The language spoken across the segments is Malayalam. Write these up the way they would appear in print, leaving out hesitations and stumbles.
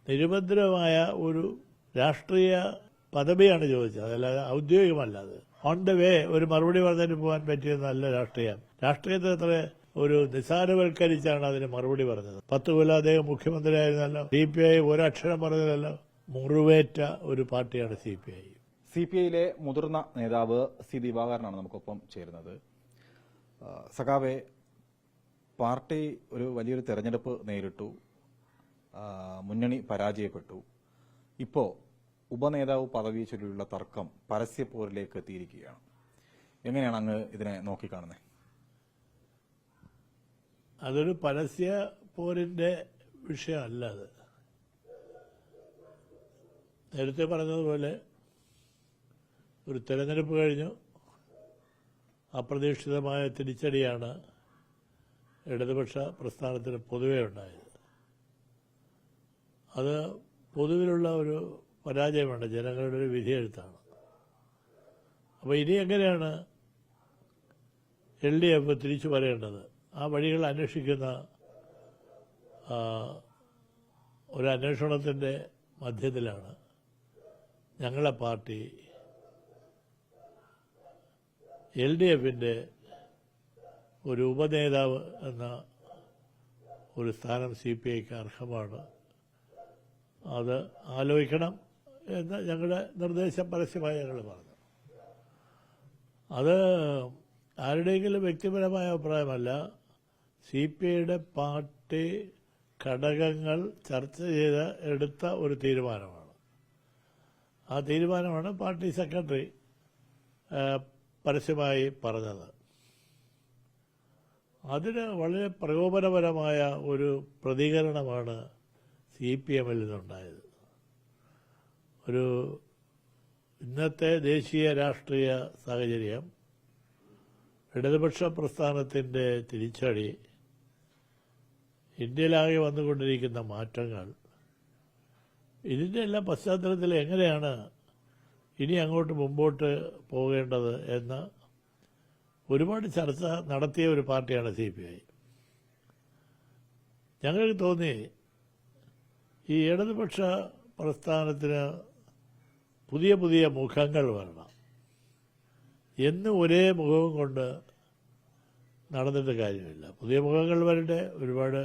നിരുപദ്രവമായ ഒരു രാഷ്ട്രീയ പദവിയാണ് ചോദിച്ചത്, അതല്ലാതെ ഔദ്യോഗികമല്ല. അത് ഓൺ ദ വേ ഒരു മറുപടി പറഞ്ഞിട്ട് പോകാൻ പറ്റിയ നല്ല രാഷ്ട്രീയം. രാഷ്ട്രീയത്തെ അത്ര ഒരു നിസ്സാരവൽക്കരിച്ചാണ് അതിന് മറുപടി പറഞ്ഞത്. 10 കൊല്ലം അദ്ദേഹം മുഖ്യമന്ത്രിയായിരുന്നല്ലോ. CPI ഒരക്ഷരം പറഞ്ഞതല്ലോ. മുറിവേറ്റ ഒരു പാർട്ടിയാണ് CPI. CPIയിലെ മുതിർന്ന നേതാവ് സി ദിവാകരനാണ് നമുക്കൊപ്പം ചേരുന്നത്. സഖാവെ, പാർട്ടി ഒരു വലിയൊരു തെരഞ്ഞെടുപ്പ് നേരിട്ടു, മുന്നണി പരാജയപ്പെട്ടു. ഇപ്പോൾ ഉപനേതാവ് പദവിയെ ചൊല്ലിയുള്ള തർക്കം പരസ്യപ്പോരിലേക്ക് എത്തിയിരിക്കുകയാണ്. എങ്ങനെയാണ് അങ്ങ് ഇതിനെ നോക്കിക്കാണുന്നത്? അതൊരു പരസ്യ പോരിന്റെ വിഷയമല്ല. അത് നേരത്തെ പറഞ്ഞതുപോലെ ഒരു തെരഞ്ഞെടുപ്പ് കഴിഞ്ഞു, അപ്രതീക്ഷിതമായ തിരിച്ചടിയാണ് ഇടതുപക്ഷ പ്രസ്ഥാനത്തിന് പൊതുവെ ഉണ്ടായത്. അത് പൊതുവിലുള്ള ഒരു പരാജയമാണ്, ജനങ്ങളുടെ ഒരു വിധിയെഴുത്താണ്. അപ്പോൾ ഇനി എങ്ങനെയാണ് LDF തിരിച്ചു വരേണ്ടത്? ആ വഴികൾ അന്വേഷിക്കുന്ന ഒരു അന്വേഷണത്തിൻ്റെ മധ്യത്തിലാണ് ഞങ്ങളെ പാർട്ടി LDFന്റെ ഒരു ഉപനേതാവ് എന്ന ഒരു സ്ഥാനം CPIക്ക് അർഹമാണ്. അത് ആലോചിക്കണം എന്ന് ഞങ്ങളുടെ നിർദ്ദേശം പരസ്യമായി ഞങ്ങൾ പറഞ്ഞു. അത് ആരുടെയെങ്കിലും വ്യക്തിപരമായ അഭിപ്രായമല്ല, CPIയുടെ പാർട്ടി ഘടകങ്ങൾ ചർച്ച ചെയ്ത് എടുത്ത ഒരു തീരുമാനമാണ്. ആ തീരുമാനമാണ് പാർട്ടി സെക്രട്ടറി പരസ്യമായി പറഞ്ഞത്. അതിന് വളരെ പ്രകോപനപരമായ ഒരു പ്രതികരണമാണ് CPMൽ നിന്നുണ്ടായത്. ഒരു ഇന്നത്തെ ദേശീയ രാഷ്ട്രീയ സാഹചര്യം, ഇടതുപക്ഷ പ്രസ്ഥാനത്തിൻ്റെ തിരിച്ചടി, ഇന്ത്യയിലാകെ വന്നുകൊണ്ടിരിക്കുന്ന മാറ്റങ്ങൾ, ഇതിൻ്റെ എല്ലാം പശ്ചാത്തലത്തിൽ എങ്ങനെയാണ് ഇനി അങ്ങോട്ട് മുമ്പോട്ട് പോകേണ്ടത് എന്ന ഒരുപാട് ചർച്ച നടത്തിയ ഒരു പാർട്ടിയാണ് CPI. ഞങ്ങൾക്ക് തോന്നി ഈ ഇടതുപക്ഷ പ്രസ്ഥാനത്തിന് പുതിയ പുതിയ മുഖങ്ങൾ വരണം. എന്നും ഒരേ മുഖവും കൊണ്ട് നടന്നിട്ട് കാര്യമില്ല. പുതിയ മുഖങ്ങൾ വരട്ടെ. ഒരുപാട്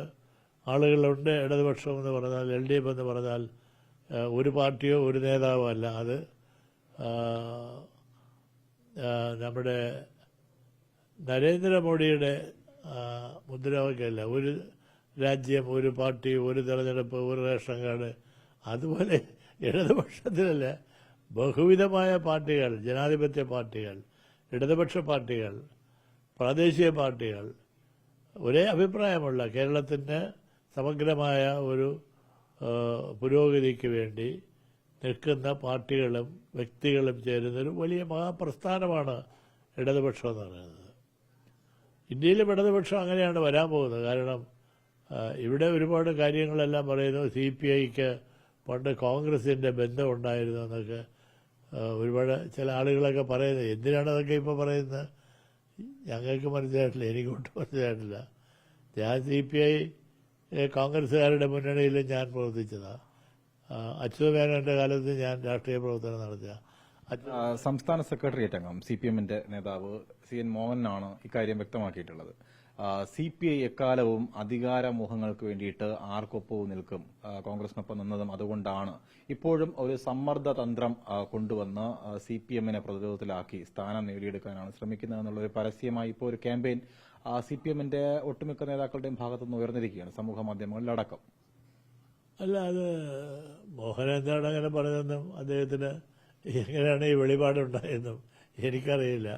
ആളുകളുണ്ട്. ഇടതുപക്ഷം എന്ന് പറഞ്ഞാൽ, LDF എന്ന് പറഞ്ഞാൽ ഒരു പാർട്ടിയോ ഒരു നേതാവോ അല്ല. അത് നമ്മുടെ നരേന്ദ്രമോദിയുടെ മുദ്രാവാക്യമല്ല, ഒരു രാജ്യം, ഒരു പാർട്ടി, ഒരു തെരഞ്ഞെടുപ്പ്, ഒരു റേഷൻ കാർഡ്. അതുപോലെ ഇടതുപക്ഷത്തിലല്ല, ബഹുവിധമായ പാർട്ടികൾ, ജനാധിപത്യ പാർട്ടികൾ, ഇടതുപക്ഷ പാർട്ടികൾ, പ്രാദേശിക പാർട്ടികൾ, ഒരേ അഭിപ്രായമുള്ള കേരളത്തിൻ്റെ സമഗ്രമായ ഒരു പുരോഗതിക്ക് വേണ്ടി നിൽക്കുന്ന പാർട്ടികളും വ്യക്തികളും ചേരുന്നൊരു വലിയ മഹാപ്രസ്ഥാനമാണ് ഇടതുപക്ഷം എന്ന് പറയുന്നത്. ഇന്ത്യയിലും ഇടതുപക്ഷം അങ്ങനെയാണ് വരാൻ പോകുന്നത്. കാരണം ഇവിടെ ഒരുപാട് കാര്യങ്ങളെല്ലാം പറയുന്നു. CPIക്ക് പണ്ട് കോൺഗ്രസിൻ്റെ ബന്ധമുണ്ടായിരുന്നു എന്നൊക്കെ ഒരുപാട് ചില ആളുകളൊക്കെ പറയുന്നത്. എന്തിനാണ് അതൊക്കെ ഇപ്പോൾ പറയുന്നത്? ഞങ്ങൾക്ക് മനസ്സിലായിട്ടില്ല, എനിക്കൊട്ടും മനസ്സിലായിട്ടില്ല. ഞാൻ CPI കോൺഗ്രസ്സുകാരുടെ മുന്നണിയിൽ ഞാൻ പ്രവർത്തിച്ചതാണ്. അച്യുതമേനോന്റെ കാലത്ത് ഞാൻ രാഷ്ട്രീയ പ്രവർത്തനം നടത്തിയ സംസ്ഥാന സെക്രട്ടേറിയറ്റ് അംഗം CPMന്റെ നേതാവ് CN മോഹനാണ് ഇക്കാര്യം വ്യക്തമാക്കിയിട്ടുള്ളത്. CPI എക്കാലവും അധികാരമോഹങ്ങൾക്ക് വേണ്ടിയിട്ട് ആർക്കൊപ്പവും നിൽക്കും, കോൺഗ്രസിനൊപ്പം നിന്നതും അതുകൊണ്ടാണ്. ഇപ്പോഴും ഒരു സമ്മർദ്ദ തന്ത്രം കൊണ്ടുവന്ന് CPMനെ പ്രതിരോധത്തിലാക്കി സ്ഥാനം നേടിയെടുക്കാനാണ് ശ്രമിക്കുന്നതെന്നുള്ളൊരു പരസ്യമായി ഇപ്പോൾ ഒരു ക്യാമ്പയിൻ CPMന്റെ ഒട്ടുമിക്ക നേതാക്കളുടെയും ഭാഗത്തുനിന്ന് ഉയർന്നിരിക്കുകയാണ്, സമൂഹ മാധ്യമങ്ങളിലടക്കം. അല്ല, അത് മോഹൻ എന്താണ് അങ്ങനെ പറഞ്ഞതെന്നും അദ്ദേഹത്തിന് എങ്ങനെയാണ് ഈ വെളിപാടുണ്ടായെന്നും എനിക്കറിയില്ല.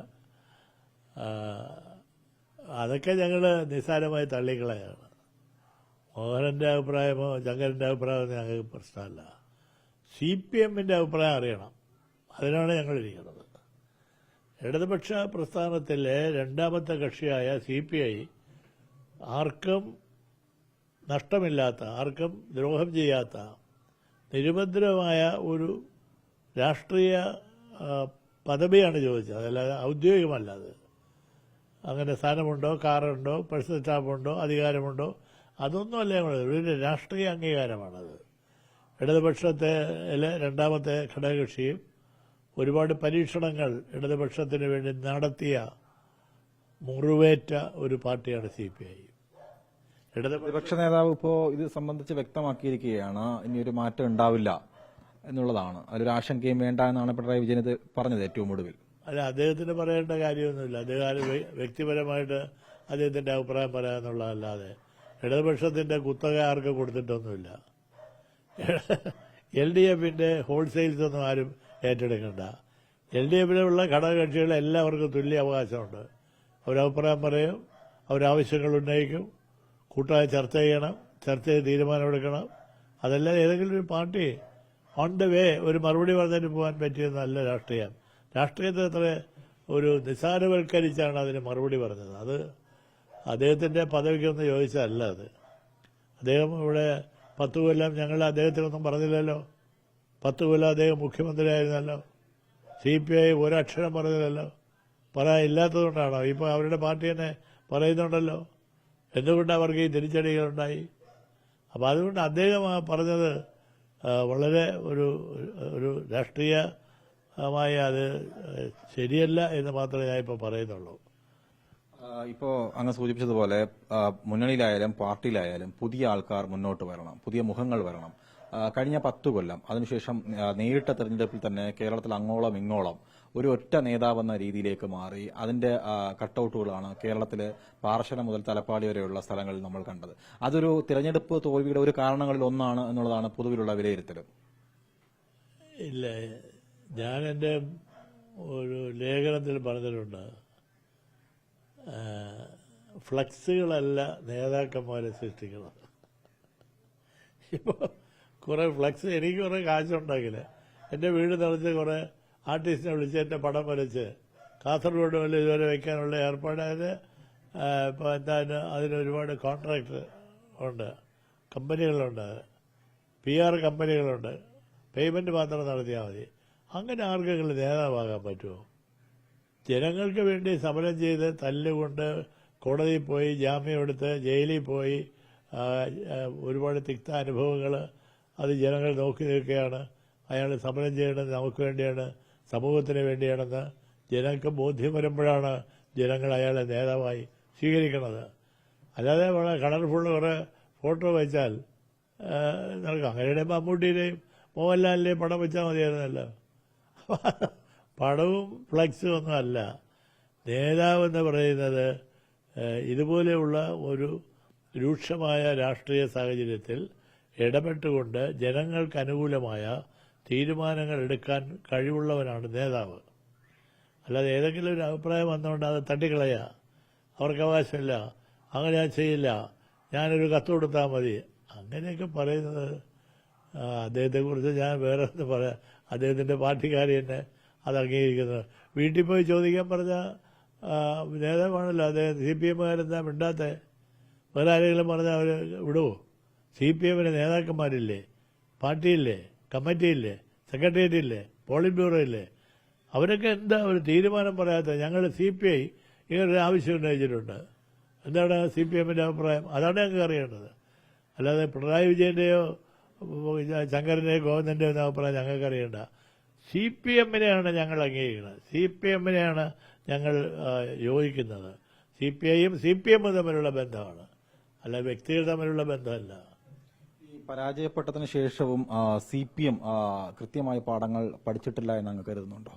അതൊക്കെ ഞങ്ങൾ നിസ്സാരമായി തള്ളിക്കളയാണ്. മോഹനന്റെ അഭിപ്രായമോ ചങ്കരന്റെ അഭിപ്രായമോ ഞങ്ങൾക്ക് പ്രശ്നമല്ല. CPMന്റെ അഭിപ്രായം അറിയണം, അതിനാണ് ഞങ്ങളിരിക്കുന്നത്. ഇടതുപക്ഷ പ്രസ്ഥാനത്തിലെ രണ്ടാമത്തെ കക്ഷിയായ CPI ആർക്കും നഷ്ടമില്ലാത്ത, ആർക്കും ദ്രോഹം ചെയ്യാത്ത, നിരുപദ്രവമായ ഒരു രാഷ്ട്രീയ പദവിയാണ് ചോദിച്ചത്, അതല്ലാതെ ഔദ്യോഗികമല്ല. അത് അങ്ങനെ സ്ഥാനമുണ്ടോ, കാറുണ്ടോ, പേഴ്സണൽ സ്റ്റാഫുണ്ടോ, അധികാരമുണ്ടോ, അതൊന്നുമല്ല ഞങ്ങൾ. ഒരു രാഷ്ട്രീയ അംഗീകാരമാണത്. ഇടതുപക്ഷത്തിലെ രണ്ടാമത്തെ ഘടകകക്ഷിയും ഒരുപാട് പരീക്ഷണങ്ങൾ ഇടതുപക്ഷത്തിന് വേണ്ടി നടത്തിയ മുറിവേറ്റ ഒരു പാർട്ടിയാണ് CPI. പ്രതിപക്ഷ നേതാവ് ഇപ്പോൾ ഇത് സംബന്ധിച്ച് വ്യക്തമാക്കിയിരിക്കുകയാണ്, ഇനിയൊരു മാറ്റം ഉണ്ടാവില്ല എന്നുള്ളതാണ്. അതിലൊരു ആശങ്കയും വേണ്ട എന്നാണ് പിണറായി വിജയൻ ഇത് പറഞ്ഞത് ഏറ്റവും ഒടുവിൽ. അല്ല, അദ്ദേഹത്തിന് പറയേണ്ട കാര്യമൊന്നുമില്ല. അദ്ദേഹം വ്യക്തിപരമായിട്ട് അദ്ദേഹത്തിന്റെ അഭിപ്രായം പറയാന്നുള്ളതല്ലാതെ ഇടതുപക്ഷത്തിന്റെ കുത്തക ആർക്കും കൊടുത്തിട്ടൊന്നുമില്ല. LDFന്റെ ഹോൾസെയിൽസ് ഒന്നും ആരും ഏറ്റെടുക്കണ്ട. LDFിലുള്ള ഘടകകക്ഷികൾ എല്ലാവർക്കും തുല്യ അവകാശമുണ്ട്. അവരഭിപ്രായം പറയും, അവരാവശ്യങ്ങൾ ഉന്നയിക്കും, കൂട്ടായി ചർച്ച ചെയ്യണം, ചർച്ച ചെയ്ത് തീരുമാനമെടുക്കണം. അതല്ല ഏതെങ്കിലും ഒരു പാർട്ടി ഓൺ ദ വേ ഒരു മറുപടി പറഞ്ഞിട്ട് പോകാൻ പറ്റിയെന്നല്ല രാഷ്ട്രീയം. രാഷ്ട്രീയത്തെ അത്ര ഒരു നിസ്സാരവൽക്കരിച്ചാണ് അതിന് മറുപടി പറഞ്ഞത്. അത് അദ്ദേഹത്തിന്റെ പദവിക്കൊന്ന് ചോദിച്ചതല്ല. അത് അദ്ദേഹം ഇവിടെ 10 കൊല്ലം ഞങ്ങൾ അദ്ദേഹത്തിനൊന്നും പറഞ്ഞില്ലല്ലോ. 10 കൊല്ലം അദ്ദേഹം മുഖ്യമന്ത്രിയായിരുന്നല്ലോ. CPI ഒരക്ഷരം പറഞ്ഞില്ലല്ലോ. പറയാനില്ലാത്തതുകൊണ്ടാണോ ഇപ്പോൾ അവരുടെ പാർട്ടി തന്നെ പറയുന്നുണ്ടല്ലോ. എന്തുകൊണ്ട് അവർക്ക് ഈ തിരിച്ചടികളുണ്ടായി? അപ്പം അതുകൊണ്ട് അദ്ദേഹം പറഞ്ഞത് വളരെ ഒരു രാഷ്ട്രീയമായ അത് ശരിയല്ല എന്ന് മാത്രമേ ഞാൻ ഇപ്പോൾ പറയുന്നുള്ളൂ. ഇപ്പോൾ അങ്ങ് സൂചിപ്പിച്ചതുപോലെ മുന്നണിയിലായാലും പാർട്ടിയിലായാലും പുതിയ ആൾക്കാർ മുന്നോട്ട് വരണം, പുതിയ മുഖങ്ങൾ വരണം. കഴിഞ്ഞ 10 കൊല്ലം അതിനുശേഷം നേരിട്ട തെരഞ്ഞെടുപ്പിൽ തന്നെ കേരളത്തിൽ അങ്ങോളം ഇങ്ങോളം ഒരു ഒറ്റ നേതാവെന്ന രീതിയിലേക്ക് മാറി. അതിന്റെ കട്ടൌട്ടുകളാണ് കേരളത്തിലെ പാറശാല മുതൽ തലപ്പാടി വരെയുള്ള സ്ഥലങ്ങളിൽ നമ്മൾ കണ്ടത്. അതൊരു തിരഞ്ഞെടുപ്പ് തോൽവിയുടെ ഒരു കാരണങ്ങളിൽ ഒന്നാണ് എന്നുള്ളതാണ് പൊതുവിലുള്ള വിലയിരുത്തൽ. ഇല്ല, ഞാൻ എൻ്റെ ഒരു ലേഖനത്തിൽ പറഞ്ഞിട്ടുണ്ട്, ഫ്ലക്സുകളല്ല നേതാക്കന്മാരെ സൃഷ്ടിക്കണം. ഇപ്പോൾ കുറെ ഫ്ലക്സ് എനിക്ക് കുറെ കാശുണ്ടാക്കില്ല. എൻ്റെ വീട് നിറച്ച് കുറെ ആർട്ടിസ്റ്റിനെ വിളിച്ച് എൻ്റെ പടം വരച്ച് കാസർഗോഡ് വല്ല ഇതുവരെ വയ്ക്കാനുള്ള ഏർപ്പാട്. ഇപ്പോൾ എന്താ അതിനൊരുപാട് കോൺട്രാക്ട് ഉണ്ട്, കമ്പനികളുണ്ട്, PR കമ്പനികളുണ്ട്. പേയ്മെന്റ് മാത്രം നടത്തിയാൽ മതി. അങ്ങനെ ആർക്കെങ്കിലും നേതാവാകാൻ പറ്റുമോ? ജനങ്ങൾക്ക് വേണ്ടി സമരം ചെയ്ത് തല്ലുകൊണ്ട് കോടതിയിൽ പോയി ജാമ്യമെടുത്ത് ജയിലിൽ പോയി ഒരുപാട് തിക്ത അനുഭവങ്ങൾ അത് ജനങ്ങൾ നോക്കി നിൽക്കുകയാണ്. അയാൾ സമരം ചെയ്യേണ്ടത് നമുക്ക് വേണ്ടിയാണ്, സമൂഹത്തിന് വേണ്ടിയാണെന്ന് ജനങ്ങൾക്ക് ബോധ്യം വരുമ്പോഴാണ് ജനങ്ങൾ അയാളെ നേതാവായി സ്വീകരിക്കുന്നത്. അല്ലാതെ വളരെ കളർഫുൾ കുറേ ഫോട്ടോ വെച്ചാൽ നടക്കും. അങ്ങനെയുടെ മമ്മൂട്ടിയുടെയും മോഹൻലാലിന്റെയും പടം വെച്ചാൽ മതിയായിരുന്നല്ലോ. പടവും ഫ്ലക്സും ഒന്നും അല്ല. നേതാവെന്ന് പറയുന്നത് ഇതുപോലെയുള്ള ഒരു രൂക്ഷമായ രാഷ്ട്രീയ സാഹചര്യത്തിൽ ഇടപെട്ടുകൊണ്ട് ജനങ്ങൾക്ക് അനുകൂലമായ തീരുമാനങ്ങൾ എടുക്കാൻ കഴിവുള്ളവനാണ് നേതാവ്. അല്ലാതെ ഏതെങ്കിലും ഒരു അഭിപ്രായം വന്നുകൊണ്ട് അത് തട്ടിക്കളയുക, അവർക്ക് അവകാശമില്ല, അങ്ങനെ ഞാൻ ചെയ്യില്ല, ഞാനൊരു കത്ത് കൊടുത്താൽ മതി, അങ്ങനെയൊക്കെ പറയുന്നത് അദ്ദേഹത്തെക്കുറിച്ച് ഞാൻ വേറെ ഒന്ന് പറയാം. അദ്ദേഹത്തിന്റെ പാർട്ടിക്കാർ തന്നെ അത് അംഗീകരിക്കുന്നത്. വീട്ടിൽ പോയി ചോദിക്കാൻ പറഞ്ഞ നേതാവാണല്ലോ അദ്ദേഹം. CPM-കാരെന്താ മിണ്ടാത്ത? വേറെ ആരെങ്കിലും പറഞ്ഞാൽ അവർ വിടുമോ? CPM-ന് നേതാക്കന്മാരില്ലേ, പാർട്ടിയില്ലേ, കമ്മിറ്റിയില്ലേ, സെക്രട്ടേറിയറ്റ് ഇല്ലേ, പോളിറ്റ് ബ്യൂറോ ഇല്ലേ? അവരൊക്കെ എന്താ ഒരു തീരുമാനം പറയാത്ത? ഞങ്ങൾ CPI ഇങ്ങനൊരു ആവശ്യം ഉന്നയിച്ചിട്ടുണ്ട്, എന്താണ് CPM-ന്റെ അഭിപ്രായം? അതാണ് ഞങ്ങൾക്ക് അറിയേണ്ടത്. അല്ലാതെ പിണറായി വിജയന്റെയോ ശങ്കരന്റെയോ ഗോവിന്ദന്റെയോ അഭിപ്രായം ഞങ്ങൾക്ക് അറിയേണ്ട. CPM-നെയാണ് ഞങ്ങൾ അംഗീകരിക്കുന്നത്, CPM-നെയാണ് ഞങ്ങൾ യോജിക്കുന്നത്. CPI-യും CPM-ഉം തമ്മിലുള്ള ബന്ധമാണ്, അല്ല വ്യക്തികൾ തമ്മിലുള്ള ബന്ധമല്ല. ഈ പരാജയപ്പെട്ടതിന് ശേഷവും CPM കൃത്യമായ പാഠങ്ങൾ പഠിച്ചിട്ടില്ല എന്ന് അങ്ങ് കരുതുന്നുണ്ടോ?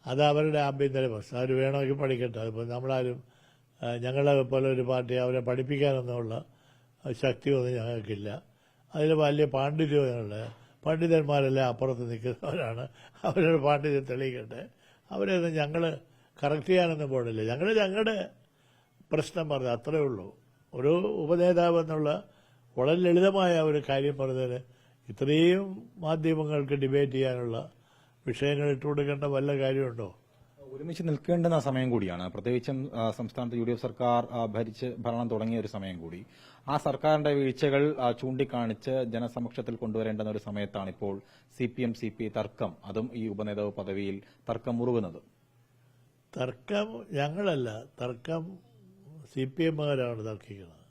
അത് അവരുടെ ആഭ്യന്തര പ്രശ്നം. അവർ വേണമെങ്കിൽ പഠിക്കട്ടെ. അതിപ്പോൾ നമ്മളാരും ഞങ്ങളെ പോലെ ഒരു പാർട്ടി അവരെ പഠിപ്പിക്കാനൊന്നുമുള്ള ശക്തിയൊന്നും ഞങ്ങൾക്കില്ല. അതിൽ വലിയ പാണ്ഡിത്യമുള്ള പണ്ഡിതന്മാരെല്ലാം അപ്പുറത്ത് നിൽക്കുന്നവരാണ്. അവരുടെ പാണ്ഡിത്യം തെളിയിക്കട്ടെ. അവരെയൊന്നും ഞങ്ങൾ കറക്റ്റ് ചെയ്യാനൊന്നും പോകണില്ല. ഞങ്ങളുടെ പ്രശ്നം പറഞ്ഞത് അത്രയേ ഉള്ളൂ. ഒരു ഉപനേതാവ് എന്നുള്ള വളരെ ലളിതമായ ഒരു കാര്യം പറഞ്ഞതിന് ഇത്രയും മാധ്യമങ്ങൾക്ക് ഡിബേറ്റ് ചെയ്യാനുള്ള വിഷയങ്ങൾ ഇട്ടുകൊടുക്കേണ്ട വല്ല കാര്യമുണ്ടോ? ഒരുമിച്ച് നിൽക്കേണ്ടുന്ന സമയം കൂടിയാണ്. പ്രത്യേകിച്ചും സംസ്ഥാനത്ത് UDF സർക്കാർ ഭരണം തുടങ്ങിയ ഒരു സമയം കൂടി. ആ സർക്കാരിന്റെ വീഴ്ചകൾ ചൂണ്ടിക്കാണിച്ച് ജനസമക്ഷത്തിൽ കൊണ്ടുവരേണ്ടുന്ന ഒരു സമയത്താണ് ഇപ്പോൾ CPM-CPI തർക്കം, അതും ഈ ഉപനേതാവ് പദവിയിൽ തർക്കം മുറുകുന്നത്. തർക്കം ഞങ്ങളല്ല, തർക്കം CPM-കാരാണ് തർക്കിക്കുന്നത്.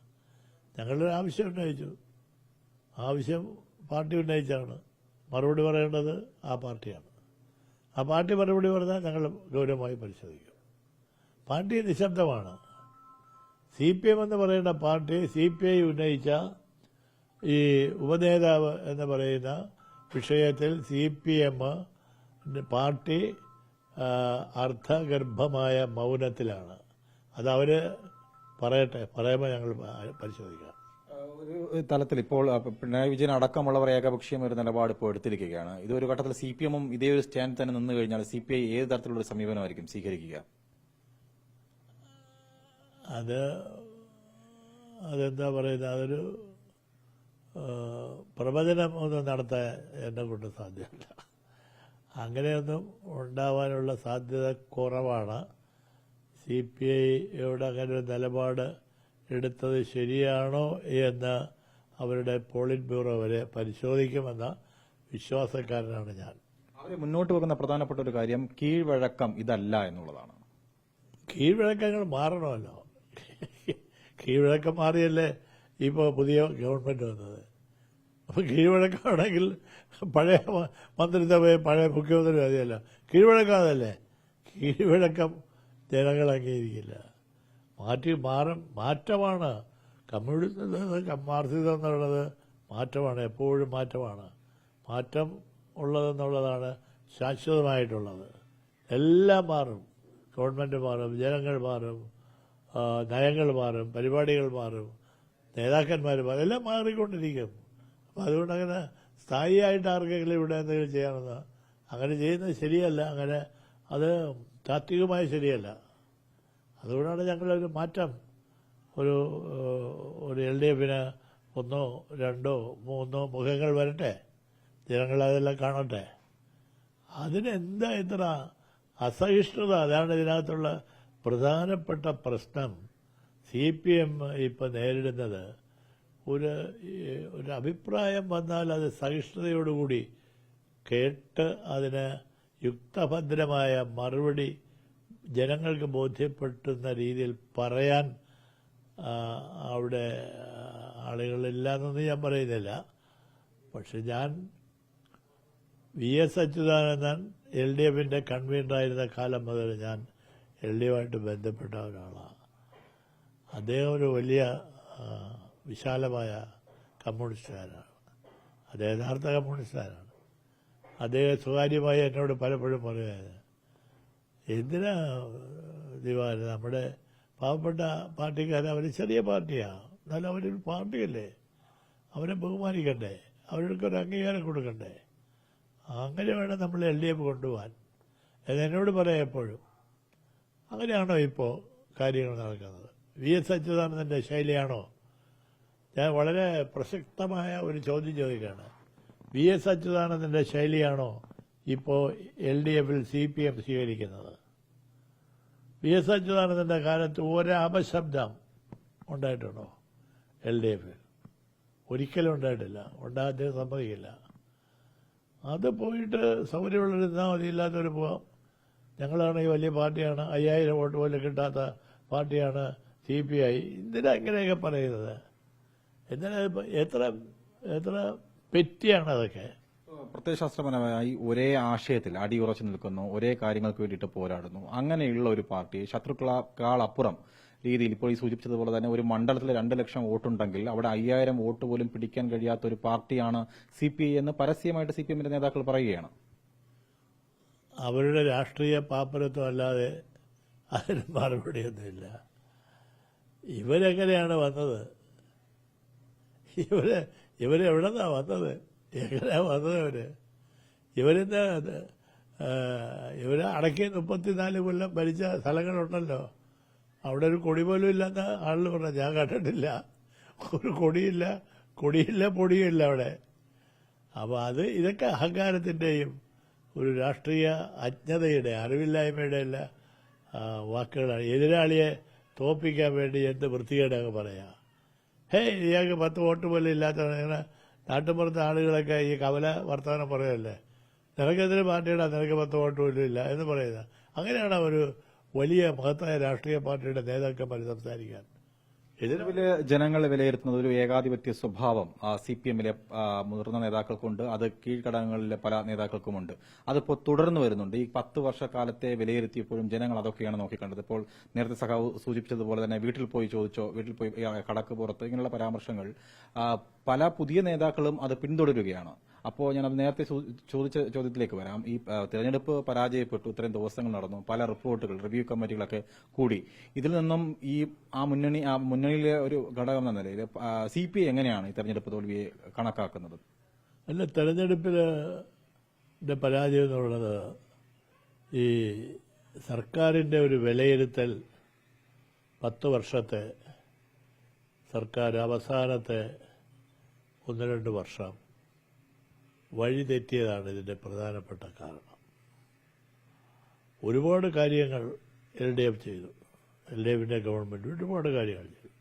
ഞങ്ങളൊരു ആവശ്യം ഉന്നയിച്ചു, ആവശ്യം പാർട്ടി ഉന്നയിച്ചാണ്. മറുപടി പറയേണ്ടത് ആ പാർട്ടിയാണ്. ആ പാർട്ടി മറുപടി പറഞ്ഞാൽ ഞങ്ങൾ ഗൗരവമായി പരിശോധിക്കും. പാർട്ടി നിശബ്ദമാണ്. CPM എന്ന് പറയുന്ന പാർട്ടി CPI ഉന്നയിച്ച ഈ ഉപനേതാവ് എന്ന് പറയുന്ന വിഷയത്തിൽ CPM പാർട്ടി അർത്ഥഗർഭമായ മൗനത്തിലാണ്. അതവർ പറയട്ടെ, പറയുമ്പോൾ ഞങ്ങൾ പരിശോധിക്കാം. ഒരു തലത്തിൽ ഇപ്പോൾ പിണറായി വിജയൻ അടക്കമുള്ളവർ ഏകപക്ഷീയം ഒരു നിലപാട് ഇപ്പോൾ എടുത്തിരിക്കുകയാണ്. ഇതൊരു ഘട്ടത്തിൽ CPM ഇതേ ഒരു സ്റ്റാൻഡ് തന്നെ നിന്ന് കഴിഞ്ഞാൽ CPI ഏത് തരത്തിലുള്ള ഒരു സമീപനമായിരിക്കും സ്വീകരിക്കുക? അതെന്താ പറയുന്നത്, അതൊരു പ്രവചനം ഒന്നും നടത്താൻ എന്നെ കൊണ്ട് സാധ്യമല്ല. അങ്ങനെയൊന്നും ഉണ്ടാവാനുള്ള സാധ്യത കുറവാണ്. CPIയോട് അങ്ങനെ ഒരു നിലപാട് എടുത്തത് ശരിയാണോ എന്ന് അവരുടെ പോളിറ്റ് ബ്യൂറോ വരെ പരിശോധിക്കുമെന്ന വിശ്വാസക്കാരനാണ് ഞാൻ. അവർ മുന്നോട്ട് വെക്കുന്ന പ്രധാനപ്പെട്ട ഒരു കാര്യം കീഴ്വഴക്കം ഇതല്ല എന്നുള്ളതാണ്. കീഴ്വഴക്കങ്ങൾ മാറണമല്ലോ. കീഴ്വഴക്കം മാറിയല്ലേ ഇപ്പോൾ പുതിയ ഗവൺമെൻറ് വന്നത്. അപ്പോൾ കീഴ്വഴക്കമാണെങ്കിൽ പഴയ മന്ത്രിസഭയെ പഴയ മുഖ്യമന്ത്രി മതിയല്ല. കീഴ്വഴക്കം അതല്ലേ. കീഴ്വഴക്കം ജനങ്ങൾ അംഗീകരിക്കില്ല. മാറ്റമാണ്. കമ്മ്യൂണിസം മാർക്സിസം എന്നുള്ളത് മാറ്റമാണ്, എപ്പോഴും മാറ്റമാണ്. മാറ്റം ഉള്ളതെന്നുള്ളതാണ് ശാശ്വതമായിട്ടുള്ളത്. എല്ലാം മാറും. ഗവൺമെൻറ് മാറും, ജനങ്ങൾ മാറും, നയങ്ങൾ മാറും, പരിപാടികൾ മാറും, നേതാക്കന്മാർ മാറും, എല്ലാം മാറിക്കൊണ്ടിരിക്കും. അപ്പം അതുകൊണ്ട് അങ്ങനെ സ്ഥായിയായിട്ട് ആർക്കെങ്കിലും ഇവിടെ എന്തെങ്കിലും ചെയ്യണമെന്ന് അങ്ങനെ ചെയ്യുന്നത് ശരിയല്ല. അങ്ങനെ അത് താത്വികമായി ശരിയല്ല. അതുകൊണ്ടാണ് ഞങ്ങളൊരു മാറ്റം, ഒരു LDFന് 1, 2, 3 മുഖങ്ങൾ വരട്ടെ, ജനങ്ങൾ അതെല്ലാം കാണട്ടെ. അതിനെന്താ ഇത്ര അസഹിഷ്ണുത? അതാണ് ഇതിനകത്തുള്ള പ്രധാനപ്പെട്ട പ്രശ്നം. CPM ഇപ്പം നേരിടുന്നത് ഒരു അഭിപ്രായം വന്നാൽ അത് സഹിഷ്ണുതയോടുകൂടി കേട്ട് അതിന് യുക്തഭദ്രമായ മറുപടി ജനങ്ങൾക്ക് ബോധ്യപ്പെടുന്ന രീതിയിൽ പറയാൻ അവിടെ ആളുകളില്ല എന്നൊന്നും ഞാൻ പറയുന്നില്ല. പക്ഷെ ഞാൻ VS അച്യുതാനന്ദൻ LDFന്റെ കൺവീനറായിരുന്ന കാലം മുതൽ ഞാൻ LDFായിട്ട് ബന്ധപ്പെട്ട ഒരാളാണ്. അദ്ദേഹം ഒരു വലിയ വിശാലമായ കമ്മ്യൂണിസ്റ്റുകാരാണ്. അദ്ദേഹം യഥാർത്ഥ കമ്മ്യൂണിസ്റ്റുകാരാണ്. അദ്ദേഹം സ്വകാര്യമായി എന്നോട് പലപ്പോഴും പറയുന്നത്, എന്തിനാ ദിവാകരൻ നമ്മുടെ പാവപ്പെട്ട പാർട്ടിക്കാർ, അവർ ചെറിയ പാർട്ടിയാണ്, എന്നാലും അവരൊരു പാർട്ടിയല്ലേ, അവരെ ബഹുമാനിക്കണ്ടേ, അവർക്കൊരു അംഗീകാരം കൊടുക്കണ്ടേ, അങ്ങനെ വേണം നമ്മൾ LDF കൊണ്ടുപോകാൻ എന്നോട് പറയാം എപ്പോഴും. അങ്ങനെയാണോ ഇപ്പോൾ കാര്യങ്ങൾ നടക്കുന്നത്? VS അച്യുതാനന്ദൻ്റെ ശൈലിയാണോ? ഞാൻ വളരെ പ്രസക്തമായ ഒരു ചോദ്യം ചോദിക്കുകയാണ്. VS അച്യുതാനന്ദൻ്റെ ശൈലിയാണോ ഇപ്പോൾ LDFൽ CPM സ്വീകരിക്കുന്നത്? VS അച്യുതാനന്ദൻ്റെ കാലത്ത് ഒരപശബ്ദം ഉണ്ടായിട്ടുണ്ടോ LDFൽ? ഒരിക്കലും ഉണ്ടായിട്ടില്ല. ഉണ്ടാകാൻ സമ്മതിക്കില്ല. അത് പോയിട്ട് സൗകര്യമുള്ളൊരുന്നാൽ മതി, ഇല്ലാത്തവർ പോകാം. ഞങ്ങളാണ് ഈ വലിയ പാർട്ടിയാണ്, 5000 വോട്ട് പോലും കിട്ടാത്ത പാർട്ടിയാണ് CPI. എന്തിനാ ഇങ്ങനെയൊക്കെ പറയുന്നത്? എന്തിനാ എത്ര പെറ്റിയാണ് അതൊക്കെ? പ്രത്യയശാസ്ത്രപരമായി ഒരേ ആശയത്തിൽ അടിയുറച്ചു നിൽക്കുന്നു, ഒരേ കാര്യങ്ങൾക്ക് വേണ്ടിയിട്ട് പോരാടുന്നു. അങ്ങനെയുള്ള ഒരു പാർട്ടി ശത്രുക്കളേക്കാൾ അപ്പുറം രീതിയിൽ ഇപ്പോൾ ഈ സൂചിപ്പിച്ചതുപോലെ തന്നെ ഒരു മണ്ഡലത്തിൽ 2 ലക്ഷം വോട്ടുണ്ടെങ്കിൽ അവിടെ 5000 വോട്ട് പോലും പിടിക്കാൻ കഴിയാത്ത ഒരു പാർട്ടിയാണ് CPI എന്ന് പരസ്യമായിട്ട് CPMന്റെ നേതാക്കൾ പറയുകയാണ്. അവരുടെ രാഷ്ട്രീയ പാപ്പരത്വം അല്ലാതെ അതിന് മറുപടിയൊന്നുമില്ല. ഇവരെങ്ങനെയാണ് വന്നത്? ഇവരെവിടെ നിന്നാണ് വന്നത്? എങ്ങനെയാണ് വന്നത്? ഇവര് അടക്കി 34 കൊല്ലം ഭരിച്ച സ്ഥലങ്ങളുണ്ടല്ലോ, അവിടെ ഒരു കൊടി പോലും ഇല്ലാത്ത ആളുകൾ പറഞ്ഞ ഞാൻ കണ്ടിട്ടില്ല. ഒരു കൊടിയില്ല, പൊടിയില്ല അവിടെ. അപ്പോൾ ഇതൊക്കെ അഹങ്കാരത്തിൻ്റെയും ഒരു രാഷ്ട്രീയ അജ്ഞതയുടെ, അറിവില്ലായ്മയുടെ എല്ലാ വാക്കുകളാണ്. എതിരാളിയെ തോപ്പിക്കാൻ വേണ്ടി എന്ത് വൃത്തികേടൊക്കെ പറയാം. ഇയാൾക്ക് 10 വോട്ട് പോലും ഇല്ലാത്തവണ്. ഇങ്ങനെ നാട്ടുമ്പുറത്തെ ആളുകളൊക്കെ ഈ കവല വർത്തമാനം പറയല്ലേ, നിനക്കെതിരെ പാർട്ടിയുടെ നിനക്ക് 10 വോട്ട് പോലും ഇല്ല എന്ന് പറയുന്നത്. അങ്ങനെയാണ് ഒരു വലിയ മഹത്തായ രാഷ്ട്രീയ പാർട്ടിയുടെ നേതാക്കന്മാർ സംസാരിക്കാൻ. നിലവില് ജനങ്ങൾ വിലയിരുത്തുന്നത് ഒരു ഏകാധിപത്യ സ്വഭാവം CPM-ലെ മുതിർന്ന നേതാക്കൾക്കുണ്ട്, അത് കീഴ്ഘടകങ്ങളിലെ പല നേതാക്കൾക്കുമുണ്ട്. അതിപ്പോൾ തുടർന്നു വരുന്നുണ്ട്. ഈ 10 വർഷക്കാലത്തെ വിലയിരുത്തിയപ്പോഴും ജനങ്ങൾ അതൊക്കെയാണ് നോക്കിക്കണ്ടത്. ഇപ്പോൾ നേരത്തെ സഖാവ് സൂചിപ്പിച്ചതുപോലെ തന്നെ വീട്ടിൽ പോയി ചോദിച്ചോ, വീട്ടിൽ പോയി കടക്ക് പുറത്ത് ഇങ്ങനെയുള്ള പരാമർശങ്ങൾ പല പുതിയ നേതാക്കളും അത് പിന്തുടരുകയാണ്. അപ്പോൾ ഞാൻ അത് നേരത്തെ ചോദിച്ച ചോദ്യത്തിലേക്ക് വരാം. ഈ തെരഞ്ഞെടുപ്പ് പരാജയപ്പെട്ടു, ഇത്രയും ദിവസങ്ങൾ നടന്നു, പല റിപ്പോർട്ടുകൾ, റിവ്യൂ കമ്മിറ്റികളൊക്കെ കൂടി. ഇതിൽ നിന്നും ഈ മുന്നണിയിലെ ഒരു ഘടകം എന്ന നിലയിൽ CPI എങ്ങനെയാണ് ഈ തെരഞ്ഞെടുപ്പ് തോൽവിയെ കണക്കാക്കുന്നത്? അല്ല, തെരഞ്ഞെടുപ്പിലെ പരാജയം എന്നുള്ളത് ഈ സർക്കാരിന്റെ ഒരു വിലയിരുത്തൽ 10 വർഷത്തെ സർക്കാർ അവസാനത്തെ 1-2 വർഷം വഴിതെറ്റിയതാണ് ഇതിന്റെ പ്രധാനപ്പെട്ട കാരണം. ഒരുപാട് കാര്യങ്ങൾ LDF ചെയ്തു, LDFന്റെ ഗവൺമെന്റ് ഒരുപാട് കാര്യങ്ങൾ ചെയ്തു.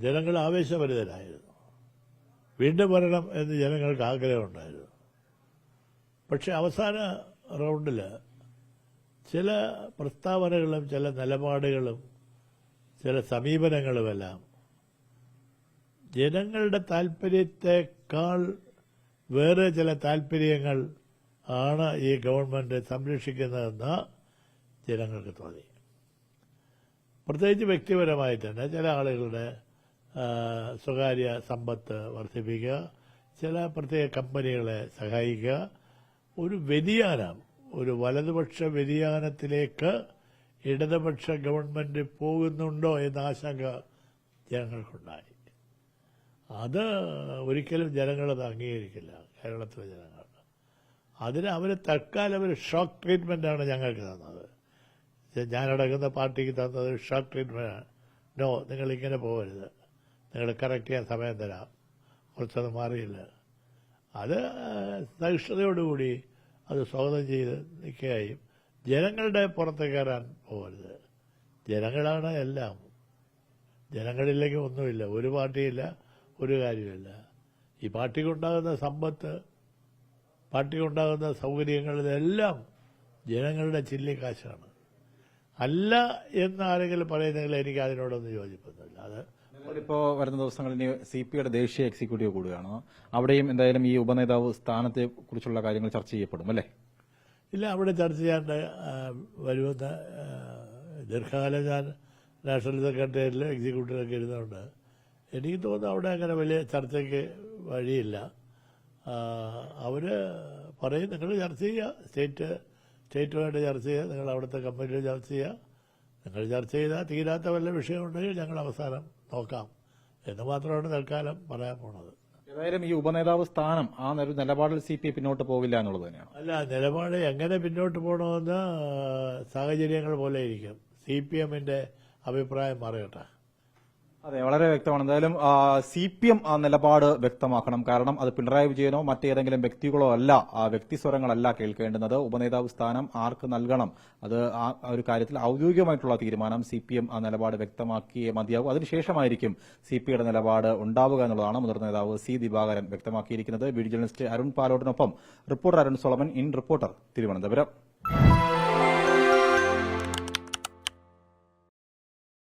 ജനങ്ങൾ ആവേശഭരിതരായിരുന്നു, വീണ്ടും വരണം എന്ന് ജനങ്ങൾക്ക് ആഗ്രഹമുണ്ടായിരുന്നു. പക്ഷെ അവസാന റൗണ്ടിൽ ചില പ്രസ്താവനകളും ചില നിലപാടുകളും ചില സമീപനങ്ങളുമെല്ലാം ജനങ്ങളുടെ താൽപര്യത്തെക്കാൾ വേറെ ചില താൽപര്യങ്ങൾ ആണ് ഈ ഗവൺമെന്റ് സംരക്ഷിക്കുന്നതെന്ന് ജനങ്ങൾക്ക് തോന്നി. പ്രത്യേകിച്ച് വ്യക്തിപരമായി തന്നെ ചില ആളുകളുടെ സ്വകാര്യ സമ്പത്ത് വർദ്ധിപ്പിക്കുക, ചില പ്രത്യേക കമ്പനികളെ സഹായിക്കുക, ഒരു വ്യതിയാനം, ഒരു വലതുപക്ഷ വ്യതിയാനത്തിലേക്ക് ഇടതുപക്ഷ ഗവൺമെന്റ് പോകുന്നുണ്ടോ എന്ന ആശങ്ക ജനങ്ങൾക്കുണ്ടായി. അത് ഒരിക്കലും ജനങ്ങളത് അംഗീകരിക്കില്ല, കേരളത്തിലെ ജനങ്ങൾ. അതിന് അവർ തൽക്കാലം ഒരു ഷോക്ക് ട്രീറ്റ്മെന്റാണ് ഞങ്ങൾക്ക് തന്നത്. ഞാനടങ്ങുന്ന പാർട്ടിക്ക് തന്നത് ഷോക്ക് ട്രീറ്റ്മെന്റാണ്. നോ, നിങ്ങളിങ്ങനെ പോകരുത്, നിങ്ങൾ കറക്റ്റ് ചെയ്യാൻ സമയം തരാം, കുറച്ചത് മാറിയില്ല. അത് സഹിഷ്ണുതയോടുകൂടി അത് സ്വാഗതം ചെയ്ത് നിൽക്കുകയും ജനങ്ങളുടെ പുറത്ത് കയറാൻ പോകരുത്. ജനങ്ങളാണ് എല്ലാം. ജനങ്ങളില്ലെങ്കിൽ ഒന്നുമില്ല, ഒരു പാർട്ടിയില്ല, ഒരു കാര്യമില്ല. ഈ പാർട്ടിക്കുണ്ടാകുന്ന സമ്പത്ത്, പാർട്ടിക്കുണ്ടാകുന്ന സൗകര്യങ്ങൾ, ഇതെല്ലാം ജനങ്ങളുടെ ചില്ലിക്കാശാണ്. അല്ല എന്ന് ആരെങ്കിലും പറയുന്നെങ്കിൽ എനിക്ക് അതിനോടൊന്നും യോജിപ്പൊന്നുമില്ല. അത് ഇപ്പോൾ വരുന്ന ദിവസങ്ങളിൽ CPIയുടെ ദേശീയ എക്സിക്യൂട്ടീവ് കൂടുകയാണ്. അവിടെയും എന്തായാലും ഈ ഉപനേതാവ് സ്ഥാനത്തെ കുറിച്ചുള്ള കാര്യങ്ങൾ ചർച്ച ചെയ്യപ്പെടും അല്ലേ? ഇല്ല, അവിടെ ചർച്ച ചെയ്യാണ്ട് വരുമെന്ന ദീർഘകാലം ഞാൻ നാഷണൽ സെക്രട്ടേറിയറ്റിൽ എക്സിക്യൂട്ടീവിലൊക്കെ ഇരുന്നുകൊണ്ട് എനിക്ക് തോന്നുന്നു അവിടെ അങ്ങനെ വലിയ ചർച്ചയ്ക്ക് വഴിയില്ല. അവർ പറയും നിങ്ങൾ ചർച്ച ചെയ്യുക, സ്റ്റേറ്റുമായിട്ട് ചർച്ച ചെയ്യുക, നിങ്ങൾ അവിടുത്തെ കമ്പനിയിൽ ചർച്ച ചെയ്യുക, നിങ്ങൾ ചർച്ച ചെയ്താൽ തീരാത്ത വല്ല വിഷയമുണ്ടെങ്കിൽ ഞങ്ങൾ അവസാനം നോക്കാം എന്ന് മാത്രമാണ് തൽക്കാലം പറയാൻ പോണത്. ഏതായാലും ഈ ഉപനേതാവ് സ്ഥാനം ആ ഒരു നിലപാടിൽ CPI പിന്നോട്ട് പോകില്ല എന്നുള്ളത് തന്നെയാണ്. അല്ല, നിലപാട് എങ്ങനെ പിന്നോട്ട് പോകണമെന്ന് സാഹചര്യങ്ങൾ പോലെ ഇരിക്കും. CPM-ന്റെ അഭിപ്രായം മാറിയട്ടെ. അതെ, വളരെ വ്യക്തമാണ്. എന്തായാലും CPM ആ നിലപാട് വ്യക്തമാക്കണം. കാരണം അത് പിണറായി വിജയനോ മറ്റേതെങ്കിലും വ്യക്തികളോ അല്ല, വ്യക്തിസ്വരങ്ങളല്ല കേൾക്കേണ്ടുന്നത്. ഉപനേതാവ് സ്ഥാനം ആർക്ക് നൽകണം, അത് ആ ഒരു കാര്യത്തിൽ ഔദ്യോഗികമായിട്ടുള്ള തീരുമാനം CPM ആ നിലപാട് വ്യക്തമാക്കിയേ മതിയാവും. അതിനുശേഷമായിരിക്കും CPIയുടെ നിലപാട് ഉണ്ടാവുക എന്നുള്ളതാണ് മുതിർന്ന നേതാവ് C. ദിവാകരൻ വ്യക്തമാക്കിയിരിക്കുന്നത്. വീഡിയോ ജേർണലിസ്റ്റ് അരുൺ പാലോട്ടിനൊപ്പം reporter Arun Solomon, in reporter, Thiruvananthapuram.